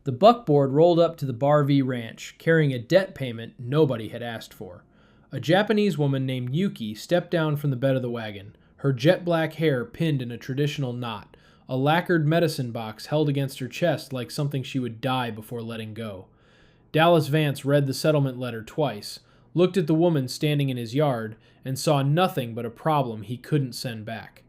The buckboard rolled up to the Bar V ranch, carrying a debt payment nobody had asked for. A Japanese woman named Yuki stepped down from the bed of the wagon, her jet black hair pinned in a traditional knot, a lacquered medicine box held against her chest like something she would die before letting go. Dallas Vance read the settlement letter twice, looked at the woman standing in his yard, and saw nothing but a problem he couldn't send back.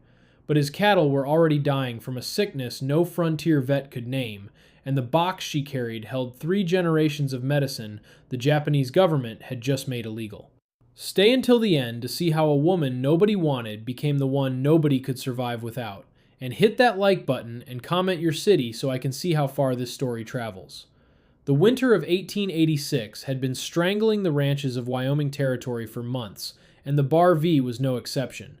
But his cattle were already dying from a sickness no frontier vet could name, and the box she carried held 3 generations of medicine the Japanese government had just made illegal. Stay until the end to see how a woman nobody wanted became the one nobody could survive without, and hit that like button and comment your city so I can see how far this story travels. The winter of 1886 had been strangling the ranches of Wyoming Territory for months, and the Bar V was no exception.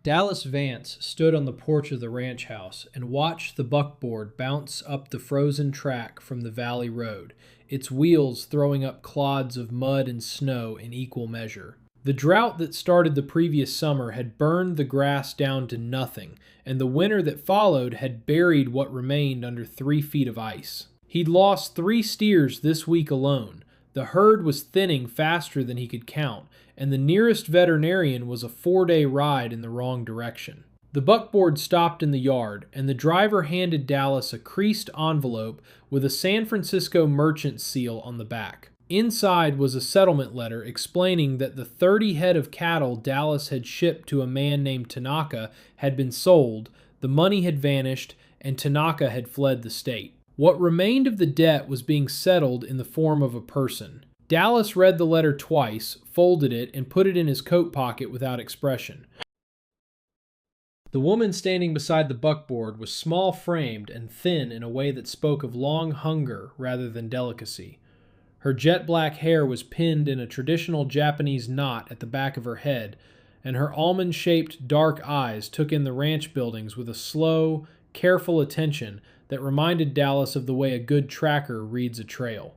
Dallas Vance stood on the porch of the ranch house and watched the buckboard bounce up the frozen track from the valley road, its wheels throwing up clods of mud and snow in equal measure. The drought that started the previous summer had burned the grass down to nothing, and the winter that followed had buried what remained under 3 feet of ice. He'd lost 3 steers this week alone. The herd was thinning faster than he could count, and the nearest veterinarian was a 4-day ride in the wrong direction. The buckboard stopped in the yard, and the driver handed Dallas a creased envelope with a San Francisco merchant seal on the back. Inside was a settlement letter explaining that the 30 head of cattle Dallas had shipped to a man named Tanaka had been sold, the money had vanished, and Tanaka had fled the state. What remained of the debt was being settled in the form of a person. Dallas read the letter twice, folded it, and put it in his coat pocket without expression. The woman standing beside the buckboard was small-framed and thin in a way that spoke of long hunger rather than delicacy. Her jet black hair was pinned in a traditional Japanese knot at the back of her head, and her almond-shaped dark eyes took in the ranch buildings with a slow, careful attention that reminded Dallas of the way a good tracker reads a trail.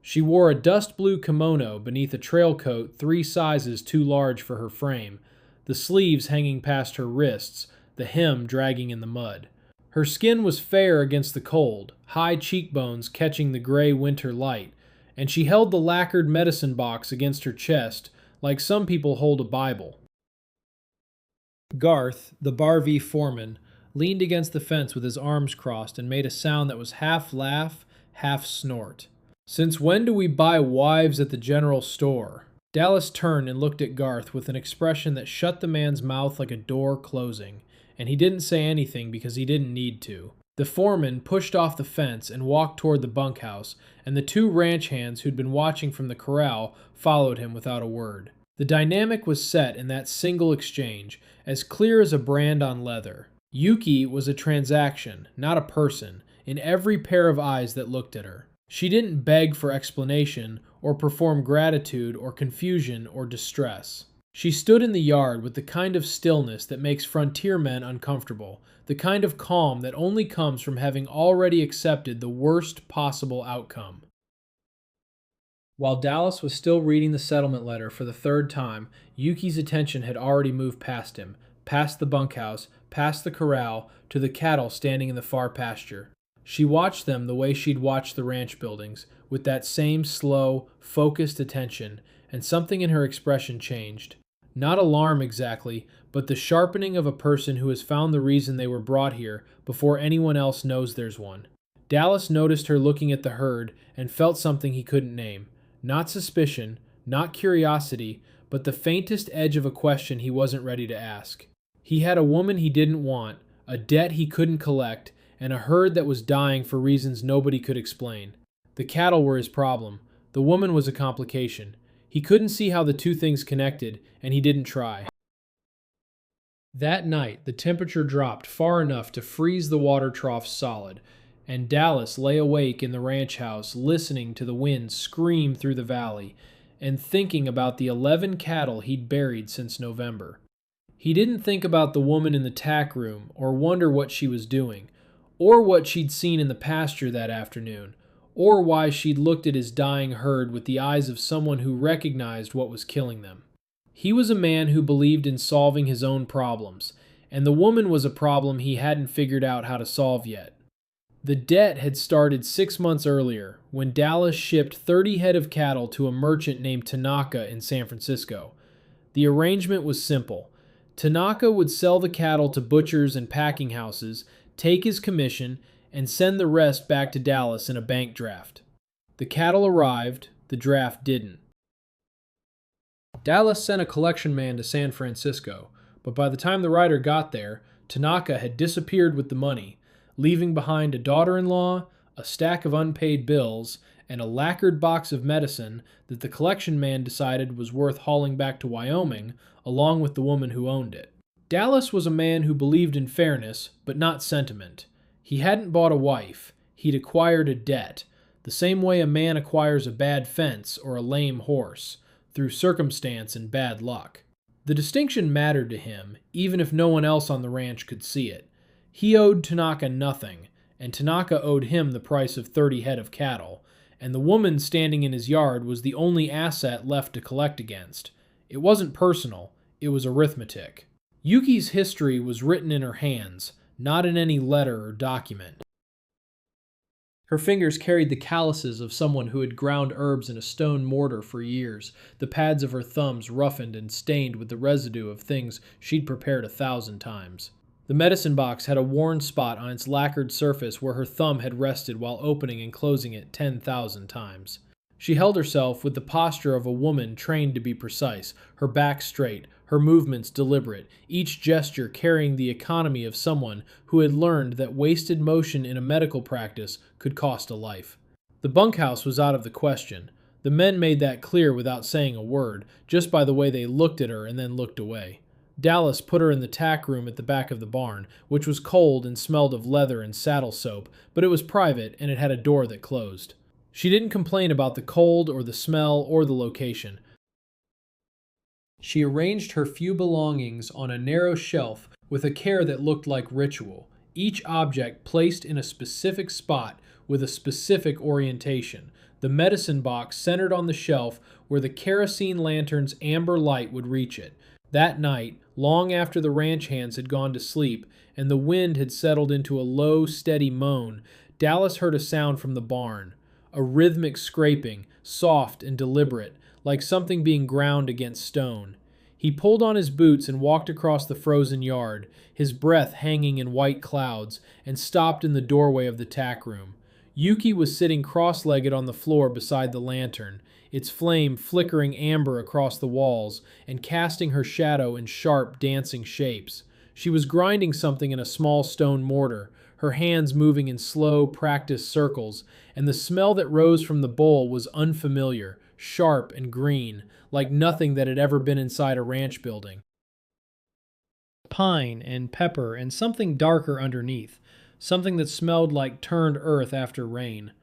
She wore a dust blue kimono beneath a trail coat 3 sizes too large for her frame, the sleeves hanging past her wrists, the hem dragging in the mud. Her skin was fair against the cold, high cheekbones catching the gray winter light, and she held the lacquered medicine box against her chest like some people hold a Bible. Garth, the Bar V foreman, leaned against the fence with his arms crossed and made a sound that was half laugh, half snort. "Since when do we buy wives at the general store?" Dallas turned and looked at Garth with an expression that shut the man's mouth like a door closing, and he didn't say anything because he didn't need to. The foreman pushed off the fence and walked toward the bunkhouse, and the 2 ranch hands who'd been watching from the corral followed him without a word. The dynamic was set in that single exchange, as clear as a brand on leather. Yuki was a transaction, not a person, in every pair of eyes that looked at her. She didn't beg for explanation, or perform gratitude or confusion or distress. She stood in the yard with the kind of stillness that makes frontier men uncomfortable, the kind of calm that only comes from having already accepted the worst possible outcome. While Dallas was still reading the settlement letter for the 3rd time, Yuki's attention had already moved past him, past the bunkhouse, past the corral, to the cattle standing in the far pasture. She watched them the way she'd watched the ranch buildings, with that same slow, focused attention, and something in her expression changed. Not alarm exactly, but the sharpening of a person who has found the reason they were brought here before anyone else knows there's one. Dallas noticed her looking at the herd and felt something he couldn't name. Not suspicion, not curiosity, but the faintest edge of a question he wasn't ready to ask. He had a woman he didn't want, a debt he couldn't collect, and a herd that was dying for reasons nobody could explain. The cattle were his problem. The woman was a complication. He couldn't see how the 2 things connected, and he didn't try. That night, the temperature dropped far enough to freeze the water trough solid, and Dallas lay awake in the ranch house listening to the wind scream through the valley and thinking about the 11 cattle he'd buried since November. He didn't think about the woman in the tack room or wonder what she was doing, or what she'd seen in the pasture that afternoon, or why she'd looked at his dying herd with the eyes of someone who recognized what was killing them. He was a man who believed in solving his own problems, and the woman was a problem he hadn't figured out how to solve yet. The debt had started 6 months earlier when Dallas shipped 30 head of cattle to a merchant named Tanaka in San Francisco. The arrangement was simple. Tanaka would sell the cattle to butchers and packing houses, take his commission, and send the rest back to Dallas in a bank draft. The cattle arrived, the draft didn't. Dallas sent a collection man to San Francisco, but by the time the rider got there, Tanaka had disappeared with the money, leaving behind a daughter-in-law, a stack of unpaid bills, and a lacquered box of medicine that the collection man decided was worth hauling back to Wyoming, along with the woman who owned it. Dallas was a man who believed in fairness, but not sentiment. He hadn't bought a wife. He'd acquired a debt, the same way a man acquires a bad fence or a lame horse, through circumstance and bad luck. The distinction mattered to him, even if no one else on the ranch could see it. He owed Tanaka nothing, and Tanaka owed him the price of 30 head of cattle, and the woman standing in his yard was the only asset left to collect against. It wasn't personal, it was arithmetic. Yuki's history was written in her hands, not in any letter or document. Her fingers carried the calluses of someone who had ground herbs in a stone mortar for years, the pads of her thumbs roughened and stained with the residue of things she'd prepared 1,000 times. The medicine box had a worn spot on its lacquered surface where her thumb had rested while opening and closing it 10,000 times. She held herself with the posture of a woman trained to be precise, her back straight, her movements deliberate, each gesture carrying the economy of someone who had learned that wasted motion in a medical practice could cost a life. The bunkhouse was out of the question. The men made that clear without saying a word, just by the way they looked at her and then looked away. Dallas put her in the tack room at the back of the barn, which was cold and smelled of leather and saddle soap, but it was private and it had a door that closed. She didn't complain about the cold or the smell or the location. She arranged her few belongings on a narrow shelf with a care that looked like ritual, each object placed in a specific spot with a specific orientation. The medicine box centered on the shelf where the kerosene lantern's amber light would reach it. That night, long after the ranch hands had gone to sleep and the wind had settled into a low, steady moan, Dallas heard a sound from the barn. A rhythmic scraping, soft and deliberate, like something being ground against stone. He pulled on his boots and walked across the frozen yard, his breath hanging in white clouds, and stopped in the doorway of the tack room. Yuki was sitting cross-legged on the floor beside the lantern, its flame flickering amber across the walls and casting her shadow in sharp, dancing shapes. She was grinding something in a small stone mortar, her hands moving in slow, practiced circles, and the smell that rose from the bowl was unfamiliar, sharp and green, like nothing that had ever been inside a ranch building. Pine and pepper and something darker underneath, something that smelled like turned earth after rain.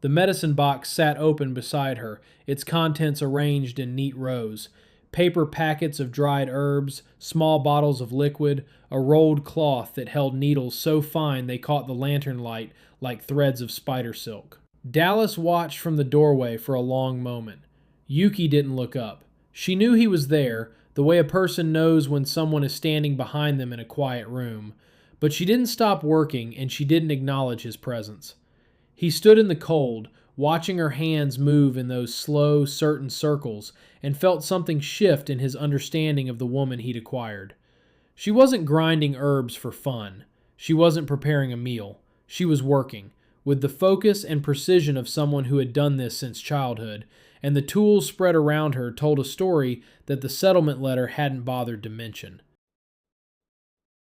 The medicine box sat open beside her, its contents arranged in neat rows. Paper packets of dried herbs, small bottles of liquid, a rolled cloth that held needles so fine they caught the lantern light like threads of spider silk. Dallas watched from the doorway for a long moment. Yuki didn't look up. She knew he was there, the way a person knows when someone is standing behind them in a quiet room. But she didn't stop working, and she didn't acknowledge his presence. He stood in the cold, watching her hands move in those slow, certain circles, and felt something shift in his understanding of the woman he'd acquired. She wasn't grinding herbs for fun. She wasn't preparing a meal. She was working, with the focus and precision of someone who had done this since childhood, and the tools spread around her told a story that the settlement letter hadn't bothered to mention.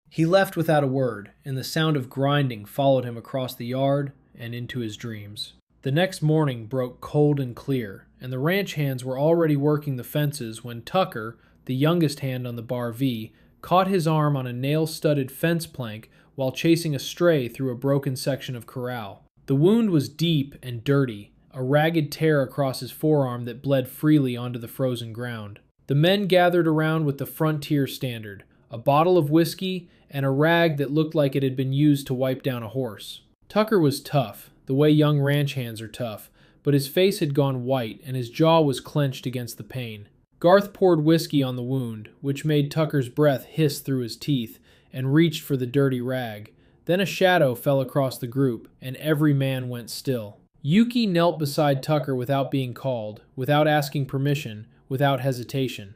He left without a word, and the sound of grinding followed him across the yard and into his dreams. The next morning broke cold and clear, and the ranch hands were already working the fences when Tucker, the youngest hand on the Bar V, caught his arm on a nail-studded fence plank while chasing a stray through a broken section of corral. The wound was deep and dirty, a ragged tear across his forearm that bled freely onto the frozen ground. The men gathered around with the frontier standard, a bottle of whiskey, and a rag that looked like it had been used to wipe down a horse. Tucker was tough, the way young ranch hands are tough, but his face had gone white and his jaw was clenched against the pain. Garth poured whiskey on the wound, which made Tucker's breath hiss through his teeth, and reached for the dirty rag. Then a shadow fell across the group, and every man went still. Yuki knelt beside Tucker without being called, without asking permission, without hesitation.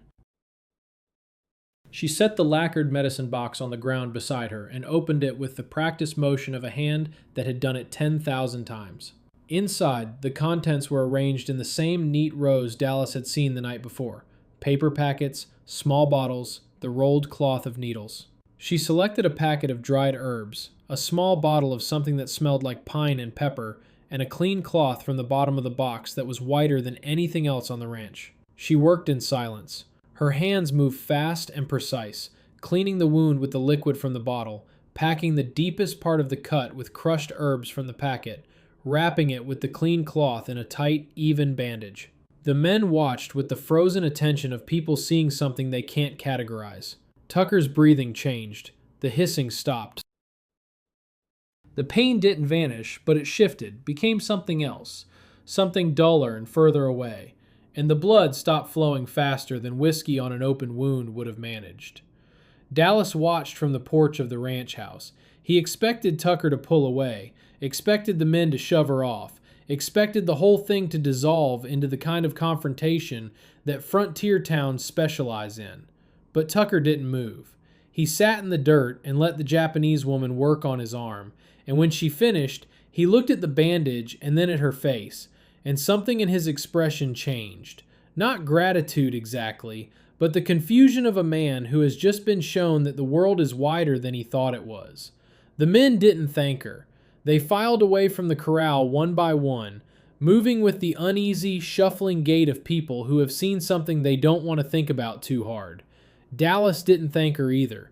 She set the lacquered medicine box on the ground beside her and opened it with the practiced motion of a hand that had done it 10,000 times. Inside, the contents were arranged in the same neat rows Dallas had seen the night before: paper packets, small bottles, the rolled cloth of needles. She selected a packet of dried herbs, a small bottle of something that smelled like pine and pepper, and a clean cloth from the bottom of the box that was whiter than anything else on the ranch. She worked in silence. Her hands moved fast and precise, cleaning the wound with the liquid from the bottle, packing the deepest part of the cut with crushed herbs from the packet, wrapping it with the clean cloth in a tight, even bandage. The men watched with the frozen attention of people seeing something they can't categorize. Tucker's breathing changed. The hissing stopped. The pain didn't vanish, but it shifted, became something else, something duller and further away, and the blood stopped flowing faster than whiskey on an open wound would have managed. Dallas watched from the porch of the ranch house. He expected Tucker to pull away, expected the men to shove her off, expected the whole thing to dissolve into the kind of confrontation that frontier towns specialize in. But Tucker didn't move. He sat in the dirt and let the Japanese woman work on his arm, and when she finished, he looked at the bandage and then at her face, and something in his expression changed. Not gratitude exactly, but the confusion of a man who has just been shown that the world is wider than he thought it was. The men didn't thank her. They filed away from the corral one by one, moving with the uneasy, shuffling gait of people who have seen something they don't want to think about too hard. Dallas didn't thank her either.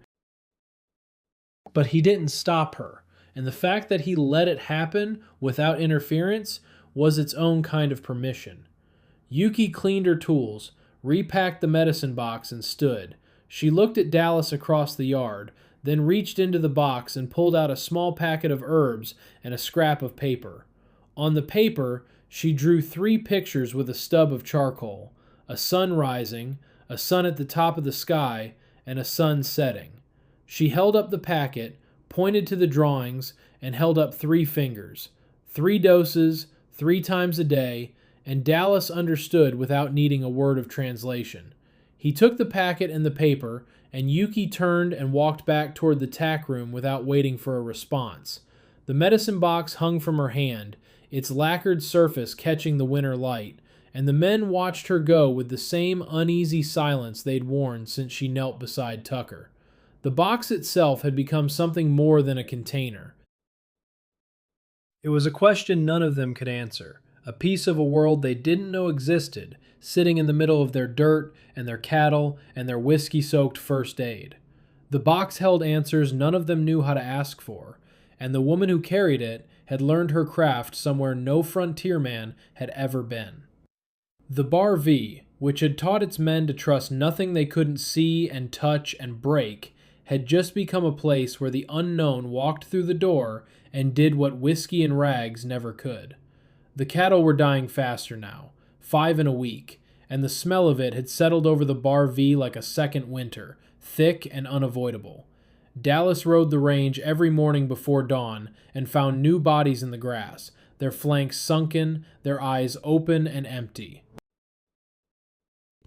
But he didn't stop her, and the fact that he let it happen without interference was its own kind of permission. Yuki cleaned her tools, repacked the medicine box, and stood. She looked at Dallas across the yard, then reached into the box and pulled out a small packet of herbs and a scrap of paper. On the paper, she drew 3 pictures with a stub of charcoal: a sun rising, a sun at the top of the sky, and a sun setting. She held up the packet, pointed to the drawings, and held up 3 fingers. 3 doses, 3 times a day, and Dallas understood without needing a word of translation. He took the packet and the paper, and Yuki turned and walked back toward the tack room without waiting for a response. The medicine box hung from her hand, its lacquered surface catching the winter light, and the men watched her go with the same uneasy silence they'd worn since she knelt beside Tucker. The box itself had become something more than a container. It was a question none of them could answer, a piece of a world they didn't know existed, sitting in the middle of their dirt and their cattle and their whiskey-soaked first aid. The box held answers none of them knew how to ask for, and the woman who carried it had learned her craft somewhere no frontierman had ever been. The Bar V, which had taught its men to trust nothing they couldn't see and touch and break, had just become a place where the unknown walked through the door and did what whiskey and rags never could. The cattle were dying faster now, 5 in a week, and the smell of it had settled over the Bar V like a second winter, thick and unavoidable. Dallas rode the range every morning before dawn and found new bodies in the grass, their flanks sunken, their eyes open and empty.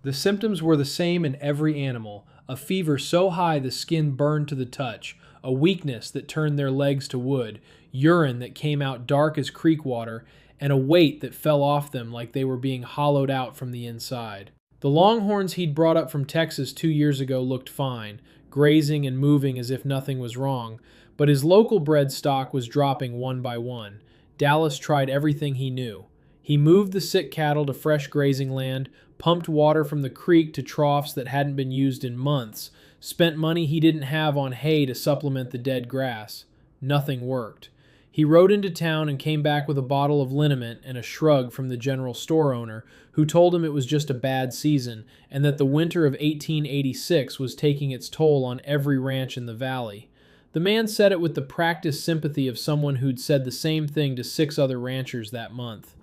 The symptoms were the same in every animal: a fever so high the skin burned to the touch, a weakness that turned their legs to wood, urine that came out dark as creek water, and a weight that fell off them like they were being hollowed out from the inside. The longhorns he'd brought up from Texas 2 years ago looked fine, grazing and moving as if nothing was wrong, but his local bred stock was dropping one by one. Dallas tried everything he knew. He moved the sick cattle to fresh grazing land, pumped water from the creek to troughs that hadn't been used in months, spent money he didn't have on hay to supplement the dead grass. Nothing worked. He rode into town and came back with a bottle of liniment and a shrug from the general store owner, who told him it was just a bad season and that the winter of 1886 was taking its toll on every ranch in the valley. The man said it with the practiced sympathy of someone who'd said the same thing to 6 other ranchers that month.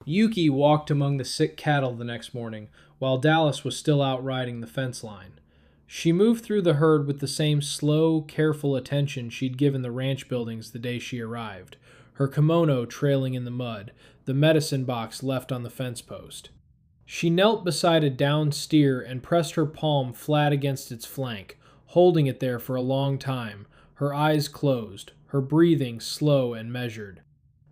Yuki walked among the sick cattle the next morning, while Dallas was still out riding the fence line. She moved through the herd with the same slow, careful attention she'd given the ranch buildings the day she arrived, her kimono trailing in the mud, the medicine box left on the fence post. She knelt beside a downed steer and pressed her palm flat against its flank, holding it there for a long time, her eyes closed, her breathing slow and measured.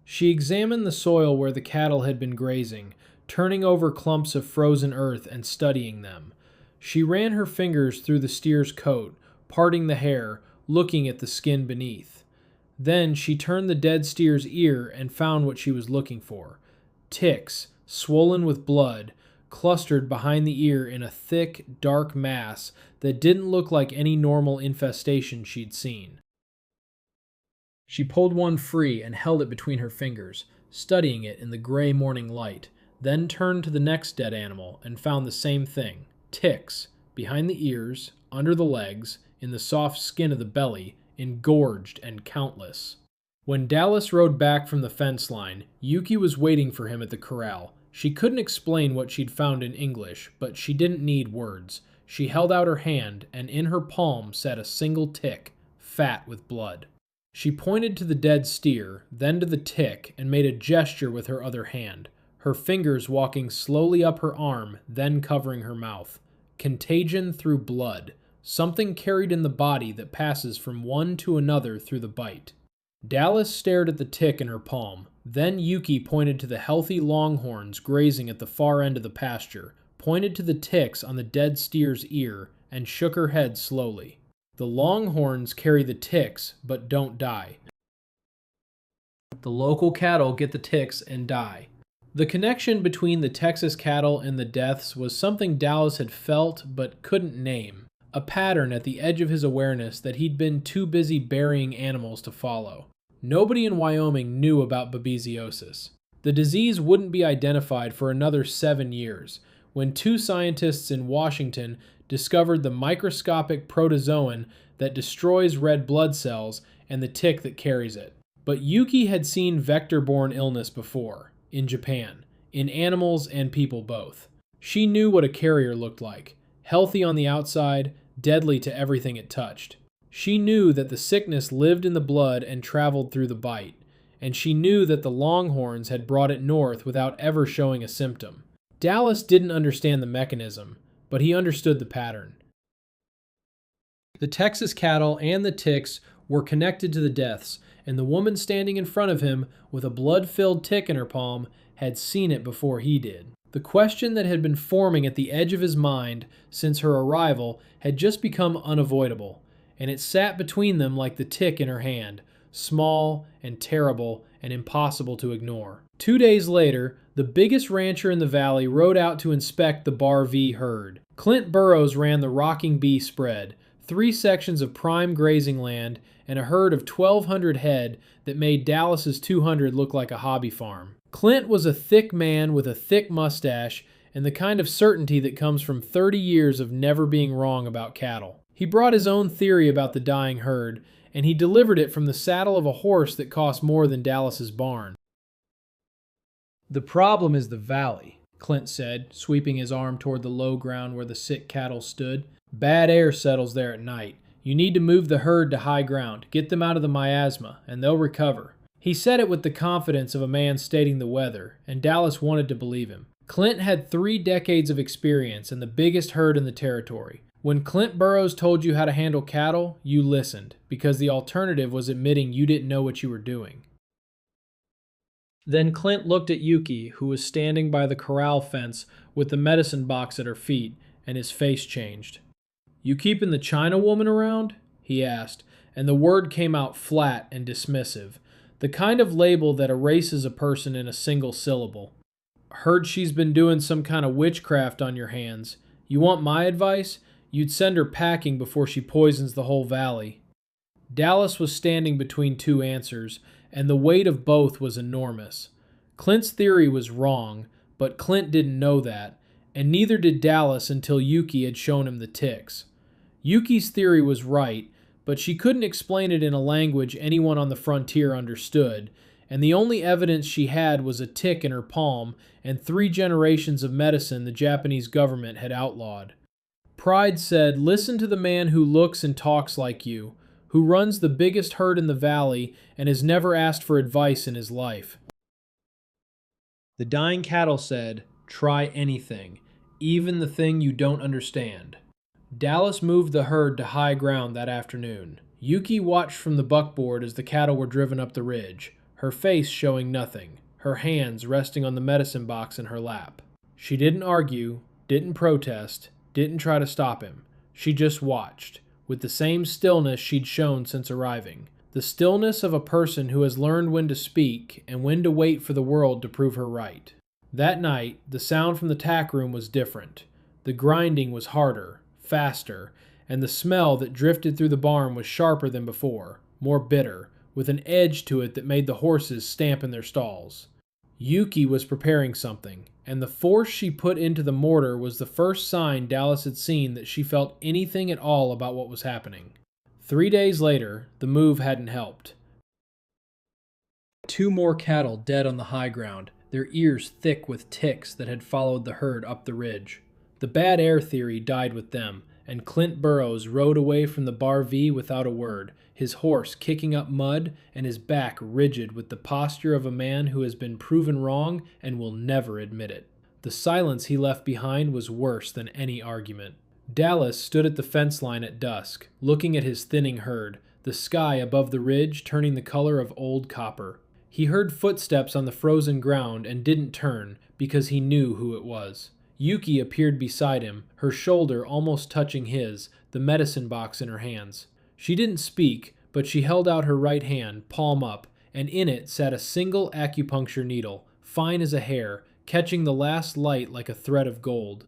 She examined the soil where the cattle had been grazing, turning over clumps of frozen earth and studying them. She ran her fingers through the steer's coat, parting the hair, looking at the skin beneath. Then she turned the dead steer's ear and found what she was looking for. Ticks, swollen with blood, clustered behind the ear in a thick, dark mass that didn't look like any normal infestation she'd seen. She pulled one free and held it between her fingers, studying it in the gray morning light, then turned to the next dead animal and found the same thing. Ticks, behind the ears, under the legs, in the soft skin of the belly, engorged and countless. When Dallas rode back from the fence line, Yuki was waiting for him at the corral. She couldn't explain what she'd found in English, but she didn't need words. She held out her hand, and in her palm sat a single tick, fat with blood. She pointed to the dead steer, then to the tick, and made a gesture with her other hand, her fingers walking slowly up her arm, then covering her mouth. Contagion through blood, something carried in the body that passes from one to another through the bite. Dallas stared at the tick in her palm. Then Yuki pointed to the healthy longhorns grazing at the far end of the pasture, pointed to the ticks on the dead steer's ear, and shook her head slowly. The longhorns carry the ticks, but don't die. The local cattle get the ticks and die. The connection between the Texas cattle and the deaths was something Dallas had felt but couldn't name, a pattern at the edge of his awareness that he'd been too busy burying animals to follow. Nobody in Wyoming knew about babesiosis. The disease wouldn't be identified for another 7 years, when 2 scientists in Washington discovered the microscopic protozoan that destroys red blood cells and the tick that carries it. But Yuki had seen vector-borne illness before, in Japan, in animals and people both. She knew what a carrier looked like, healthy on the outside, deadly to everything it touched. She knew that the sickness lived in the blood and traveled through the bite, and she knew that the longhorns had brought it north without ever showing a symptom. Dallas didn't understand the mechanism, but he understood the pattern. The Texas cattle and the ticks were connected to the deaths, and the woman standing in front of him with a blood-filled tick in her palm had seen it before he did. The question that had been forming at the edge of his mind since her arrival had just become unavoidable, and it sat between them like the tick in her hand, small and terrible and impossible to ignore. 2 days later, the biggest rancher in the valley rode out to inspect the Bar V herd. Clint Burrows ran the Rocking Bee spread, 3 sections of prime grazing land, and a herd of 1,200 head that made Dallas's 200 look like a hobby farm. Clint was a thick man with a thick mustache and the kind of certainty that comes from 30 years of never being wrong about cattle. He brought his own theory about the dying herd, and he delivered it from the saddle of a horse that cost more than Dallas's barn. "The problem is the valley," Clint said, sweeping his arm toward the low ground where the sick cattle stood. "Bad air settles there at night. You need to move the herd to high ground, get them out of the miasma, and they'll recover." He said it with the confidence of a man stating the weather, and Dallas wanted to believe him. Clint had 3 decades of experience and the biggest herd in the territory. When Clint Burrows told you how to handle cattle, you listened, because the alternative was admitting you didn't know what you were doing. Then Clint looked at Yuki, who was standing by the corral fence with the medicine box at her feet, and his face changed. "You keeping the China woman around?" he asked, and the word came out flat and dismissive, the kind of label that erases a person in a single syllable. "Heard she's been doing some kind of witchcraft on your hands. You want my advice? You'd send her packing before she poisons the whole valley." Dallas was standing between 2 answers, and the weight of both was enormous. Clint's theory was wrong, but Clint didn't know that, and neither did Dallas until Yuki had shown him the ticks. Yuki's theory was right, but she couldn't explain it in a language anyone on the frontier understood, and the only evidence she had was a tick in her palm and 3 generations of medicine the Japanese government had outlawed. Pride said, "Listen to the man who looks and talks like you, who runs the biggest herd in the valley and has never asked for advice in his life." The dying cattle said, "Try anything, even the thing you don't understand." Dallas moved the herd to high ground that afternoon. Yuki watched from the buckboard as the cattle were driven up the ridge, her face showing nothing, her hands resting on the medicine box in her lap. She didn't argue, didn't protest, didn't try to stop him. She just watched, with the same stillness she'd shown since arriving. The stillness of a person who has learned when to speak and when to wait for the world to prove her right. That night, the sound from the tack room was different. The grinding was harder, faster, and the smell that drifted through the barn was sharper than before, more bitter, with an edge to it that made the horses stamp in their stalls. Yuki was preparing something, and the force she put into the mortar was the first sign Dallas had seen that she felt anything at all about what was happening. 3 days later, the move hadn't helped. 2 more cattle dead on the high ground, their ears thick with ticks that had followed the herd up the ridge. The bad air theory died with them, and Clint Burrows rode away from the Bar V without a word, his horse kicking up mud and his back rigid with the posture of a man who has been proven wrong and will never admit it. The silence he left behind was worse than any argument. Dallas stood at the fence line at dusk, looking at his thinning herd, the sky above the ridge turning the color of old copper. He heard footsteps on the frozen ground and didn't turn because he knew who it was. Yuki appeared beside him, her shoulder almost touching his, the medicine box in her hands. She didn't speak, but she held out her right hand, palm up, and in it sat a single acupuncture needle, fine as a hair, catching the last light like a thread of gold.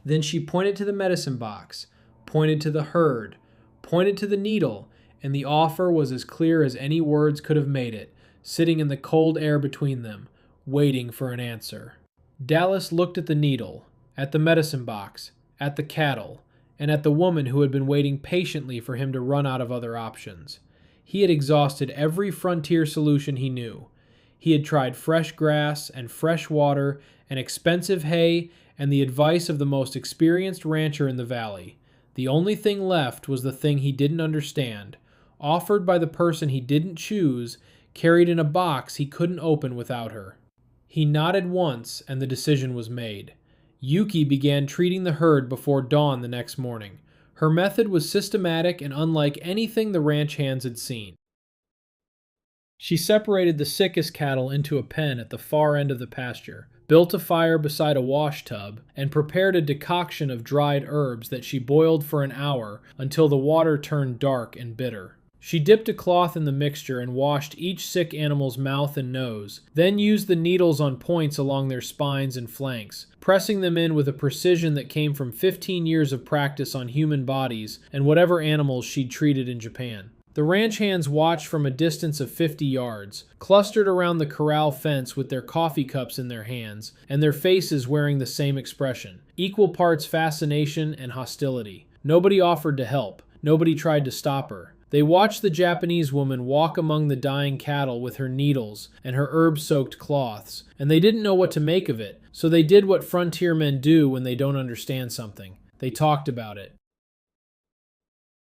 Then she pointed to the medicine box, pointed to the herd, pointed to the needle, and the offer was as clear as any words could have made it, sitting in the cold air between them, waiting for an answer. Dallas looked at the needle, at the medicine box, at the cattle, and at the woman who had been waiting patiently for him to run out of other options. He had exhausted every frontier solution he knew. He had tried fresh grass and fresh water and expensive hay and the advice of the most experienced rancher in the valley. The only thing left was the thing he didn't understand, offered by the person he didn't choose, carried in a box he couldn't open without her. He nodded once, and the decision was made. Yuki began treating the herd before dawn the next morning. Her method was systematic and unlike anything the ranch hands had seen. She separated the sickest cattle into a pen at the far end of the pasture, built a fire beside a wash tub, and prepared a decoction of dried herbs that she boiled for an hour until the water turned dark and bitter. She dipped a cloth in the mixture and washed each sick animal's mouth and nose, then used the needles on points along their spines and flanks, pressing them in with a precision that came from 15 years of practice on human bodies and whatever animals she'd treated in Japan. The ranch hands watched from a distance of 50 yards, clustered around the corral fence with their coffee cups in their hands, and their faces wearing the same expression, equal parts fascination and hostility. Nobody offered to help. Nobody tried to stop her. They watched the Japanese woman walk among the dying cattle with her needles and her herb-soaked cloths, and they didn't know what to make of it, so they did what frontiermen do when they don't understand something. They talked about it.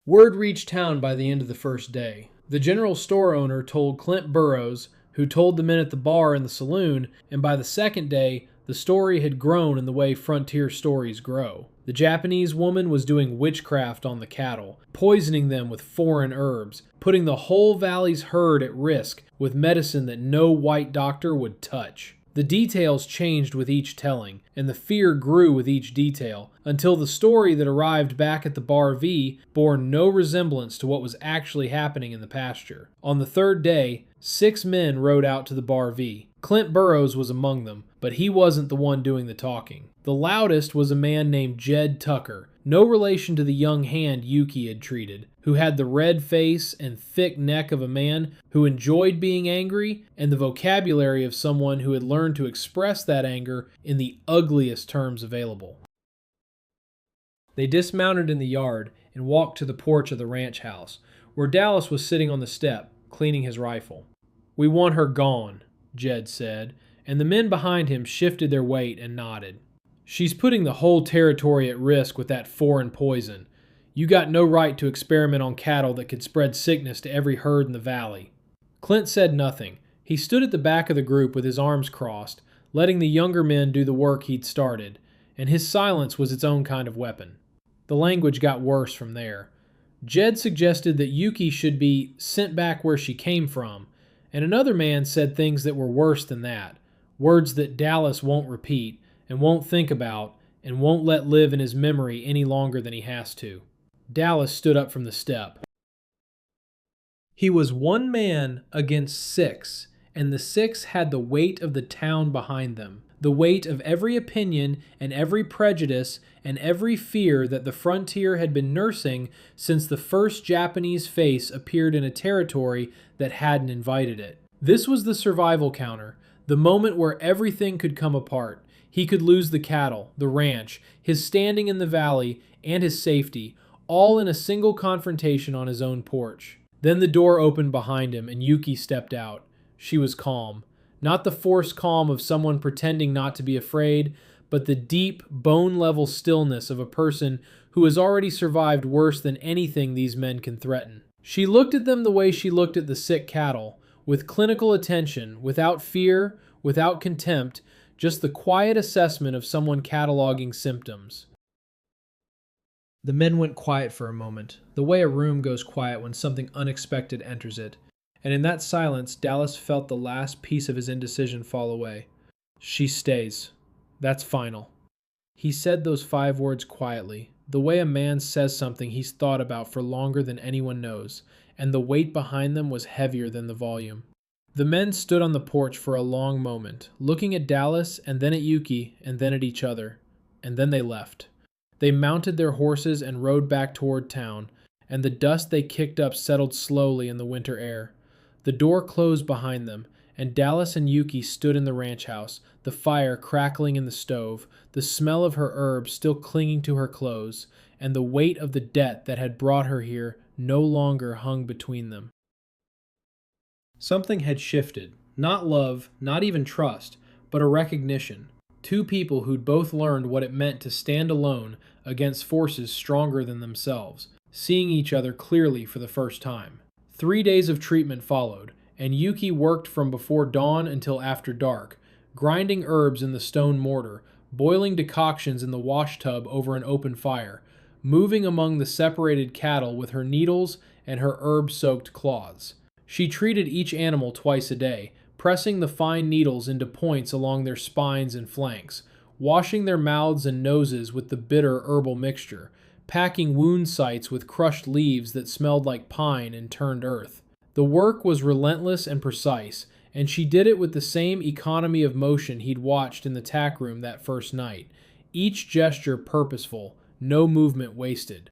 Word reached town by the end of the first day. The general store owner told Clint Burrows, who told the men at the bar and the saloon, and by the second day, the story had grown in the way frontier stories grow. The Japanese woman was doing witchcraft on the cattle, poisoning them with foreign herbs, putting the whole valley's herd at risk with medicine that no white doctor would touch. The details changed with each telling, and the fear grew with each detail, until the story that arrived back at the Bar V bore no resemblance to what was actually happening in the pasture. On the third day, 6 men rode out to the Bar V. Clint Burrows was among them, but he wasn't the one doing the talking. The loudest was a man named Jed Tucker, no relation to the young hand Yuki had treated, who had the red face and thick neck of a man who enjoyed being angry and the vocabulary of someone who had learned to express that anger in the ugliest terms available. They dismounted in the yard and walked to the porch of the ranch house, where Dallas was sitting on the step, cleaning his rifle. "We want her gone," Jed said, and the men behind him shifted their weight and nodded. She's putting the whole territory at risk with that foreign poison. You got no right to experiment on cattle that could spread sickness to every herd in the valley." Clint said nothing. He stood at the back of the group with his arms crossed, letting the younger men do the work he'd started, and his silence was its own kind of weapon. The language got worse from there. Jed suggested that Yuki should be sent back where she came from, and another man said things that were worse than that, words that Dallas won't repeat, and won't think about, and won't let live in his memory any longer than he has to. Dallas stood up from the step. He was one man against six, and the six had the weight of the town behind them, the weight of every opinion and every prejudice and every fear that the frontier had been nursing since the first Japanese face appeared in a territory that hadn't invited it. This was the survival counter, the moment where everything could come apart. He could lose the cattle, the ranch, his standing in the valley, and his safety, all in a single confrontation on his own porch. Then the door opened behind him and Yuki stepped out. She was calm. Not the forced calm of someone pretending not to be afraid, but the deep, bone-level stillness of a person who has already survived worse than anything these men can threaten. She looked at them the way she looked at the sick cattle, with clinical attention, without fear, without contempt, just the quiet assessment of someone cataloging symptoms. The men went quiet for a moment, the way a room goes quiet when something unexpected enters it, and in that silence Dallas felt the last piece of his indecision fall away. She stays. That's final. He said those 5 words quietly, the way a man says something he's thought about for longer than anyone knows, and the weight behind them was heavier than the volume. The men stood on the porch for a long moment, looking at Dallas and then at Yuki and then at each other, and then they left. They mounted their horses and rode back toward town, and the dust they kicked up settled slowly in the winter air. The door closed behind them, and Dallas and Yuki stood in the ranch house, the fire crackling in the stove, the smell of her herbs still clinging to her clothes, and the weight of the debt that had brought her here no longer hung between them. Something had shifted. Not love, not even trust, but a recognition. 2 people who'd both learned what it meant to stand alone against forces stronger than themselves, seeing each other clearly for the first time. 3 days of treatment followed, and Yuki worked from before dawn until after dark, grinding herbs in the stone mortar, boiling decoctions in the wash tub over an open fire, moving among the separated cattle with her needles and her herb-soaked claws. She treated each animal twice a day, pressing the fine needles into points along their spines and flanks, washing their mouths and noses with the bitter herbal mixture, packing wound sites with crushed leaves that smelled like pine and turned earth. The work was relentless and precise, and she did it with the same economy of motion he'd watched in the tack room that first night, each gesture purposeful, no movement wasted.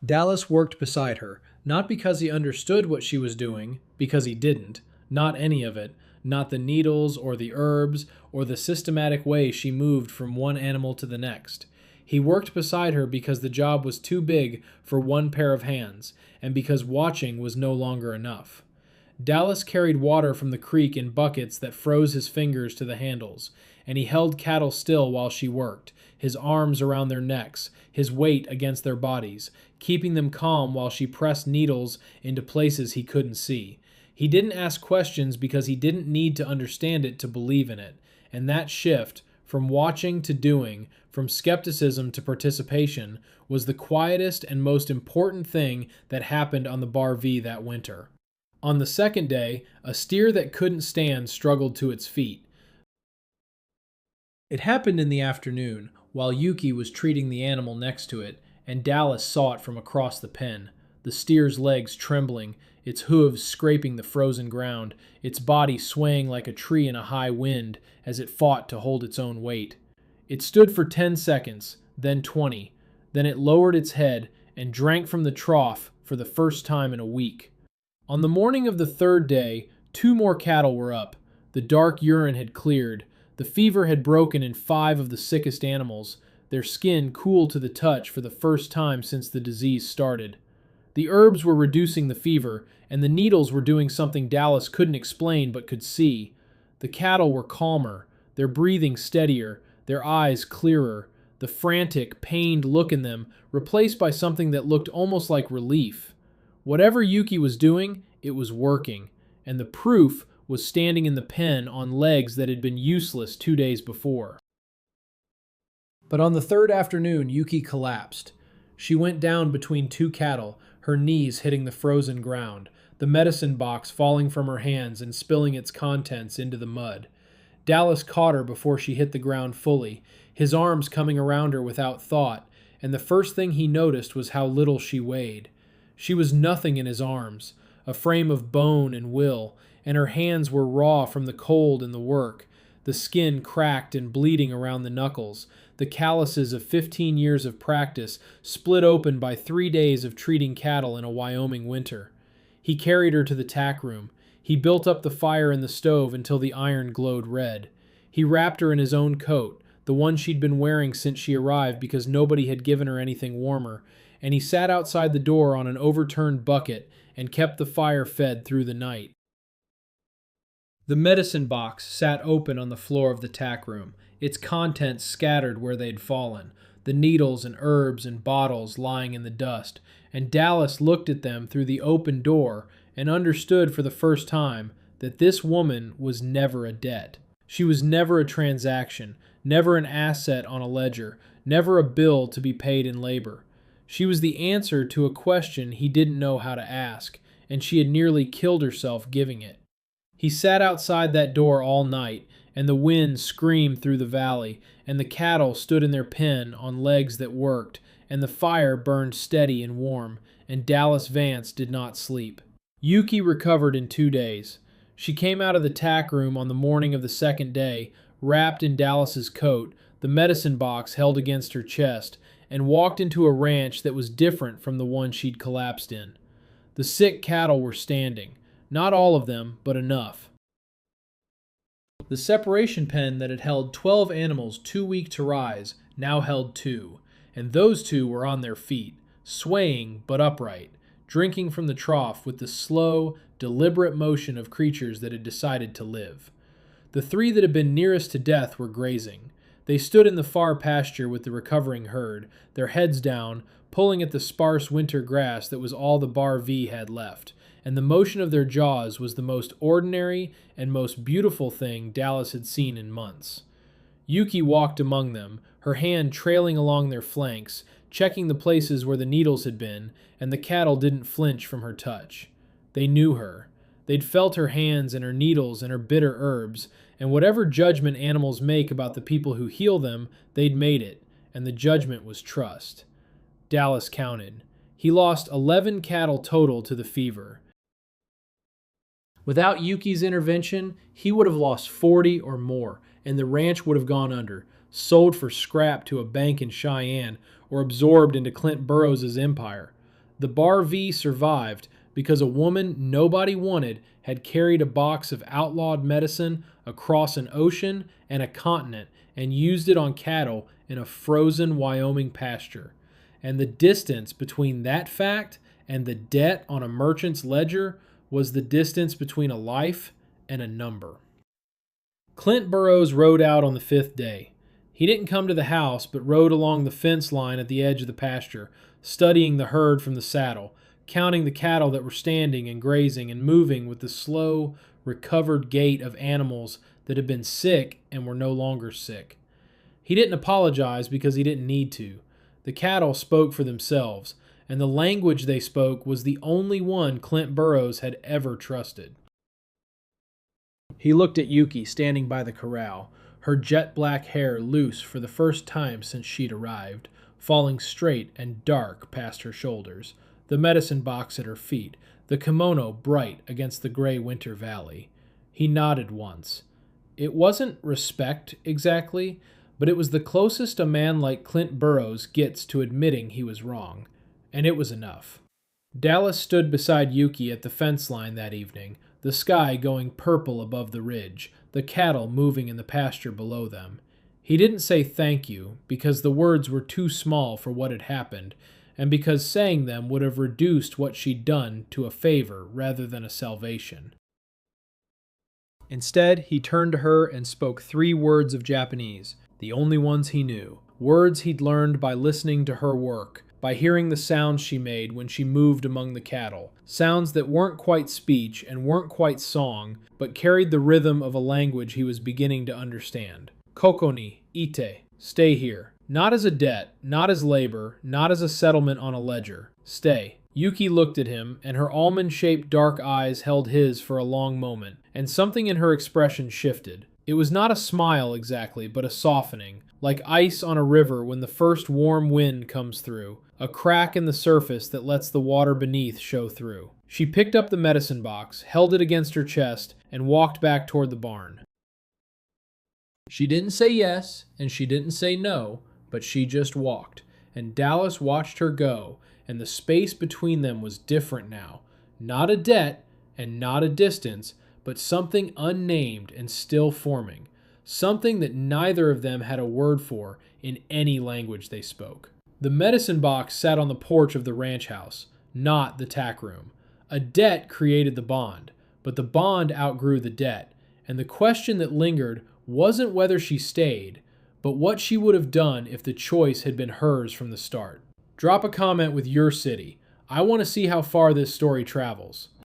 Dallas worked beside her, not because he understood what she was doing, because he didn't, not any of it, not the needles or the herbs or the systematic way she moved from one animal to the next. He worked beside her because the job was too big for one pair of hands, and because watching was no longer enough. Dallas carried water from the creek in buckets that froze his fingers to the handles, and he held cattle still while she worked, his arms around their necks, his weight against their bodies, keeping them calm while she pressed needles into places he couldn't see. He didn't ask questions because he didn't need to understand it to believe in it, and that shift, from watching to doing, from skepticism to participation, was the quietest and most important thing that happened on the Bar V that winter. On the second day, a steer that couldn't stand struggled to its feet. It happened in the afternoon, while Yuki was treating the animal next to it, and Dallas saw it from across the pen, the steer's legs trembling, its hooves scraping the frozen ground, its body swaying like a tree in a high wind as it fought to hold its own weight. It stood for 10 seconds, then 20, then it lowered its head and drank from the trough for the first time in a week. On the morning of the third day, 2 more cattle were up. The dark urine had cleared. The fever had broken in 5 of the sickest animals, their skin cool to the touch for the first time since the disease started. The herbs were reducing the fever, and the needles were doing something Dallas couldn't explain but could see. The cattle were calmer, their breathing steadier, their eyes clearer, the frantic, pained look in them replaced by something that looked almost like relief. Whatever Yuki was doing, it was working, and the proof was standing in the pen on legs that had been useless 2 days before. But on the third afternoon, Yuki collapsed. She went down between two cattle, her knees hitting the frozen ground, the medicine box falling from her hands and spilling its contents into the mud. Dallas caught her before she hit the ground fully, his arms coming around her without thought, and the first thing he noticed was how little she weighed. She was nothing in his arms, a frame of bone and will, and her hands were raw from the cold and the work, the skin cracked and bleeding around the knuckles, the calluses of 15 years of practice split open by 3 days of treating cattle in a Wyoming winter. He carried her to the tack room. He built up the fire in the stove until the iron glowed red. He wrapped her in his own coat, the one she'd been wearing since she arrived because nobody had given her anything warmer, and he sat outside the door on an overturned bucket and kept the fire fed through the night. The medicine box sat open on the floor of the tack room, its contents scattered where they'd fallen, the needles and herbs and bottles lying in the dust, and Dallas looked at them through the open door and understood for the first time that this woman was never a debt. She was never a transaction, never an asset on a ledger, never a bill to be paid in labor. She was the answer to a question he didn't know how to ask, and she had nearly killed herself giving it. He sat outside that door all night, and the wind screamed through the valley, and the cattle stood in their pen on legs that worked, and the fire burned steady and warm, and Dallas Vance did not sleep. Yuki recovered in 2 days. She came out of the tack room on the morning of the second day, wrapped in Dallas's coat, the medicine box held against her chest, and walked into a ranch that was different from the one she'd collapsed in. The sick cattle were standing. Not all of them, but enough. The separation pen that had held 12 animals too weak to rise now held 2, and those 2 were on their feet, swaying but upright, drinking from the trough with the slow, deliberate motion of creatures that had decided to live. The 3 that had been nearest to death were grazing. They stood in the far pasture with the recovering herd, their heads down, pulling at the sparse winter grass that was all the Bar V had left, and the motion of their jaws was the most ordinary and most beautiful thing Dallas had seen in months. Yuki walked among them, her hand trailing along their flanks, checking the places where the needles had been, and the cattle didn't flinch from her touch. They knew her. They'd felt her hands and her needles and her bitter herbs, and whatever judgment animals make about the people who heal them, they'd made it, and the judgment was trust. Dallas counted. He lost 11 cattle total to the fever. Without Yuki's intervention, he would have lost 40 or more, and the ranch would have gone under, sold for scrap to a bank in Cheyenne, or absorbed into Clint Burrows' empire. The Bar V survived because a woman nobody wanted had carried a box of outlawed medicine across an ocean and a continent and used it on cattle in a frozen Wyoming pasture. And the distance between that fact and the debt on a merchant's ledger was the distance between a life and a number. Clint Burrows rode out on the 5th day. He didn't come to the house, but rode along the fence line at the edge of the pasture, studying the herd from the saddle, counting the cattle that were standing and grazing and moving with the slow, recovered gait of animals that had been sick and were no longer sick. He didn't apologize because he didn't need to. The cattle spoke for themselves, and the language they spoke was the only one Clint Burrows had ever trusted. He looked at Yuki standing by the corral, her jet black hair loose for the first time since she'd arrived, falling straight and dark past her shoulders, the medicine box at her feet, the kimono bright against the gray winter valley. He nodded once. It wasn't respect exactly, but it was the closest a man like Clint Burrows gets to admitting he was wrong, and it was enough. Dallas stood beside Yuki at the fence line that evening, the sky going purple above the ridge, the cattle moving in the pasture below them. He didn't say thank you, because the words were too small for what had happened, and because saying them would have reduced what she'd done to a favor rather than a salvation. Instead, he turned to her and spoke 3 words of Japanese. The only ones he knew. Words he'd learned by listening to her work, by hearing the sounds she made when she moved among the cattle. Sounds that weren't quite speech and weren't quite song, but carried the rhythm of a language he was beginning to understand. Koko ni, ite, stay here. Not as a debt, not as labor, not as a settlement on a ledger. Stay. Yuki looked at him, and her almond-shaped dark eyes held his for a long moment, and something in her expression shifted. It was not a smile exactly, but a softening, like ice on a river when the first warm wind comes through, a crack in the surface that lets the water beneath show through. She picked up the medicine box, held it against her chest, and walked back toward the barn. She didn't say yes, and she didn't say no, but she just walked, and Dallas watched her go, and the space between them was different now. Not a debt, and not a distance, but something unnamed and still forming. Something that neither of them had a word for in any language they spoke. The medicine box sat on the porch of the ranch house, not the tack room. A debt created the bond, but the bond outgrew the debt, and the question that lingered wasn't whether she stayed, but what she would have done if the choice had been hers from the start. Drop a comment with your city. I want to see how far this story travels.